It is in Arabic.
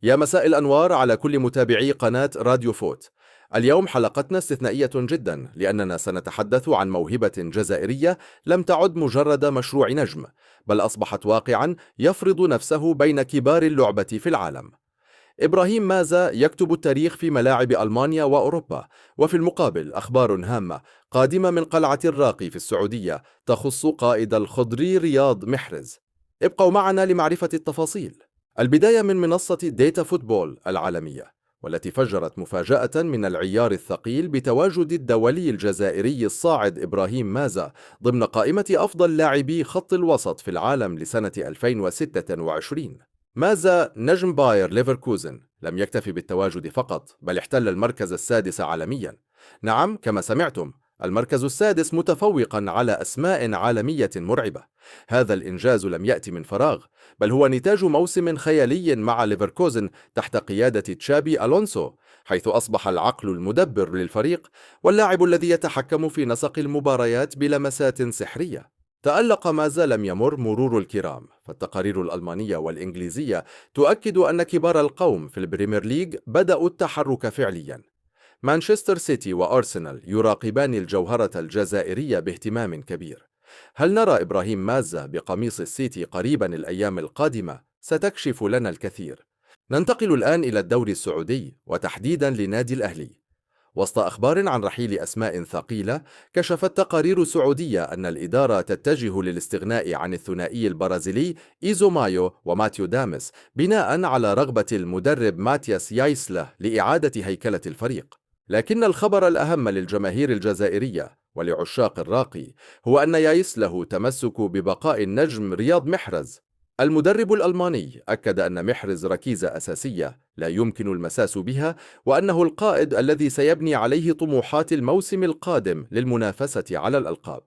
يا مساء الأنوار على كل متابعي قناة راديو فوت. اليوم حلقتنا استثنائية جدا لأننا سنتحدث عن موهبة جزائرية لم تعد مجرد مشروع نجم، بل أصبحت واقعا يفرض نفسه بين كبار اللعبة في العالم. إبراهيم مازا يكتب التاريخ في ملاعب ألمانيا وأوروبا، وفي المقابل أخبار هامة قادمة من قلعة الراقي في السعودية تخص قائد الخضري رياض محرز. ابقوا معنا لمعرفة التفاصيل. البداية من منصة ديتا فوتبول العالمية، والتي فجرت مفاجأة من العيار الثقيل بتواجد الدولي الجزائري الصاعد إبراهيم مازا ضمن قائمة أفضل لاعبي خط الوسط في العالم لسنة 2026. مازا نجم باير ليفركوزن لم يكتفي بالتواجد فقط، بل احتل المركز السادس عالميا. نعم، كما سمعتم، المركز السادس متفوقا على أسماء عالمية مرعبة. هذا الإنجاز لم يأتي من فراغ، بل هو نتاج موسم خيالي مع ليفركوزن تحت قيادة تشابي ألونسو، حيث أصبح العقل المدبر للفريق واللاعب الذي يتحكم في نسق المباريات بلمسات سحرية. تألق ما زال لم يمر مرور الكرام، فالتقارير الألمانية والإنجليزية تؤكد أن كبار القوم في البريمير ليج بدأوا التحرك فعليا. مانشستر سيتي وأرسنال يراقبان الجوهرة الجزائرية باهتمام كبير. هل نرى إبراهيم مازا بقميص السيتي قريبا الأيام القادمة؟ ستكشف لنا الكثير. ننتقل الآن إلى الدوري السعودي، وتحديدا لنادي الأهلي. وسط أخبار عن رحيل أسماء ثقيلة، كشفت تقارير سعودية أن الإدارة تتجه للاستغناء عن الثنائي البرازيلي إيزو مايو وماتيو دامس، بناء على رغبة المدرب ماتياس يايسله لإعادة هيكلة الفريق. لكن الخبر الأهم للجماهير الجزائرية ولعشاق الراقي هو أن يايسله تمسك ببقاء النجم رياض محرز. المدرب الألماني أكد أن محرز ركيزة أساسية لا يمكن المساس بها، وأنه القائد الذي سيبني عليه طموحات الموسم القادم للمنافسة على الألقاب.